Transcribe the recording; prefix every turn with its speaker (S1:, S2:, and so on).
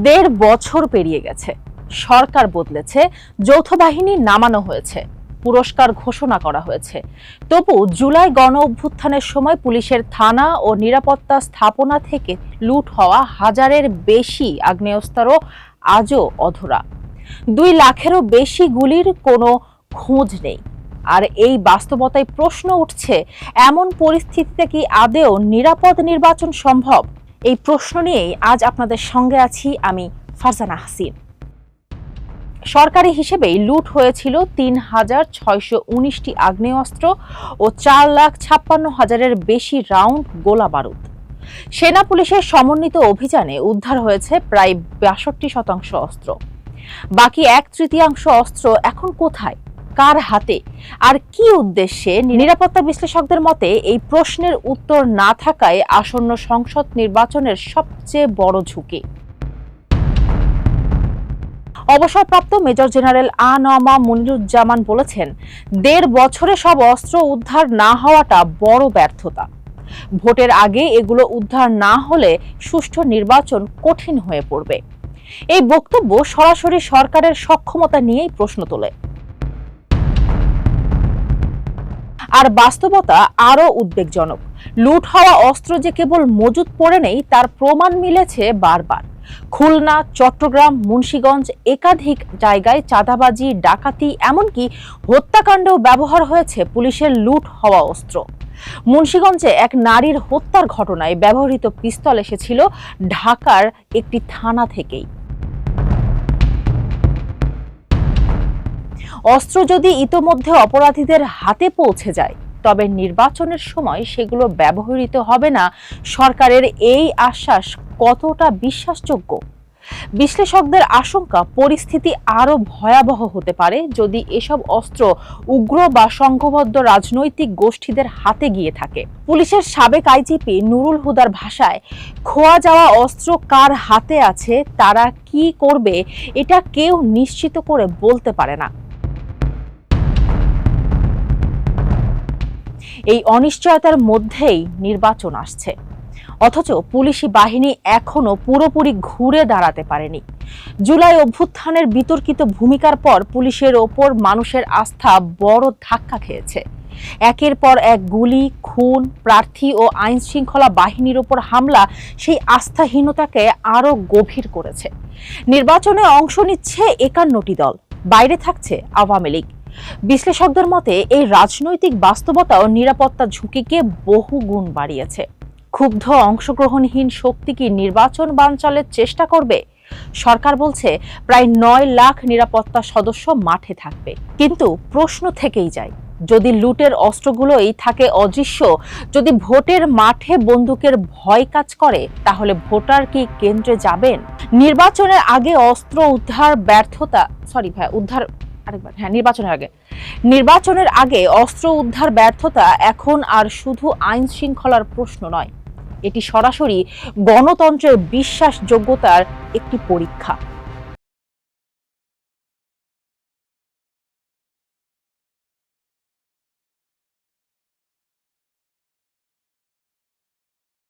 S1: দেড় বছর পেরিয়ে গেছে, সরকার বদলেছে, যৌথ বাহিনী নামানো হয়েছে, পুরস্কার ঘোষণা করা হয়েছে। তবু জুলাই গণ অভ্যুত্থানের সময় পুলিশের থানা ও নিরাপত্তা স্থাপনা থেকে লুট হওয়া হাজারের বেশি আগ্নেয়াস্ত্র আজও অধরা। 2 লাখেরও বেশি গুলির কোনো খোঁজ নেই। আর এই বাস্তবতায় প্রশ্ন উঠছে, এমন পরিস্থিতিতে কি আদৌ নিরাপদ নির্বাচন সম্ভব? এই প্রশ্ন নিয়েই আজ আপনাদের সঙ্গে আছি আমি, ফারজানা হাসিন। সরকারি হিসেবেই লুট হয়েছিল 3,619টি আগ্নেয়াস্ত্র ও 4,56,000-এর বেশি রাউন্ড গোলা বারুদ। সেনা পুলিশের সমন্বিত অভিযানে উদ্ধার হয়েছে প্রায় 62% অস্ত্র। বাকি 1/3 অস্ত্র এখন কোথায়, কার হাতে, আর কি উদ্দেশ্যে? নিরাপত্তা বিশ্লেষকদের মতে এই প্রশ্নের উত্তর না থাকায় আসন্ন সংসদ নির্বাচনের সবচেয়ে বড় ঝুঁকি। অবসরপ্রাপ্ত মেজর জেনারেল আ.ন.মা মুনিরুজ্জামান বলেছেন, 1.5 বছরে সব অস্ত্র উদ্ধার না হওয়াটা বড় ব্যর্থতা। ভোটের আগে এগুলো উদ্ধার না হলে সুষ্ঠু নির্বাচন কঠিন হয়ে পড়বে। এই বক্তব্য সরাসরি সরকারের সক্ষমতা নিয়েই প্রশ্ন তোলে। আর বাস্তবতা আরো উদ্বেগজনক। লুট হওয়া অস্ত্র যে কেবল মজুত পড়ে নেই, তার প্রমাণ মিলেছে বারবার। খুলনা, চট্টগ্রাম, মুন্সিগঞ্জ একাধিক জায়গায় চাঁদাবাজি, ডাকাতি, এমনকি হত্যাকাণ্ডেও ব্যবহার হয়েছে পুলিশের লুট হওয়া অস্ত্র। মুন্সিগঞ্জে এক নারীর হত্যার ঘটনায় ব্যবহৃত পিস্তল এসেছিল ঢাকার একটি থানা থেকেই। অস্ত্র যদি ইতোমধ্যে অপরাধীদের হাতে পৌঁছে যায়, তবে নির্বাচনের সময় সেগুলো ব্যবহৃত হবে না। সরকারের এই আশ্বাস কতটা বিশ্বাসযোগ্য? বিশ্লেষকদের আশঙ্কা, পরিস্থিতি আরো ভয়াবহ হতে পারে যদি এসব অস্ত্র উগ্র বা সংঘবদ্ধ রাজনৈতিক গোষ্ঠীদের হাতে গিয়ে থাকে। পুলিশের সাবেক আইজিপি নুরুল হুদার ভাষায়, খোয়া যাওয়া অস্ত্র কার হাতে আছে, তারা কি করবে, এটা কেউ নিশ্চিত করে বলতে পারে না। এই অনিশ্চয়তার মধ্যেই নির্বাচন আসছে, অথচ পুলিশি বাহিনী এখনো পুরোপুরি ঘুরে দাঁড়াতে পারেনি। জুলাই অভ্যুত্থানের বিতর্কিত ভূমিকার পর পুলিশের ওপর মানুষের আস্থা বড় ধাক্কা খেয়েছে। একের পর এক গুলি, খুন, প্রার্থী ও আইন শৃঙ্খলা বাহিনীর ওপর হামলা সেই আস্থাহীনতাকে আরো গভীর করেছে। নির্বাচনে অংশ নিচ্ছে 51টি দল, বাইরে থাকছে আওয়ামী লীগ। বিশ্লেষকদের মতে এই রাজনৈতিক বাস্তবতা ও নিরাপত্তা ঝুঁকিকে বহু গুণ বাড়িয়েছে। ক্ষুব্ধ অংশগ্রহণহীন শক্তি কি নির্বাচন বানচালের চেষ্টা করবে? সরকার বলছে প্রায় 9 লাখ নিরাপত্তা সদস্য মাঠে থাকবে, কিন্তু প্রশ্ন থেকেই যায়, যদি লুটের অস্ত্রগুলোই থাকে অদৃশ্য, যদি ভোটের মাঠে বন্দুকের ভয় কাজ করে, তাহলে ভোটার কি কেন্দ্রে যাবেন? নির্বাচনের আগে অস্ত্র উদ্ধার ব্যর্থতা নির্বাচনের আগে অস্ত্র উদ্ধার ব্যর্থতা এখন আর শুধু আইন শৃঙ্খলার প্রশ্ন নয়, এটি সরাসরি গণতন্ত্রের বিশ্বাসযোগ্যতার একটি পরীক্ষা।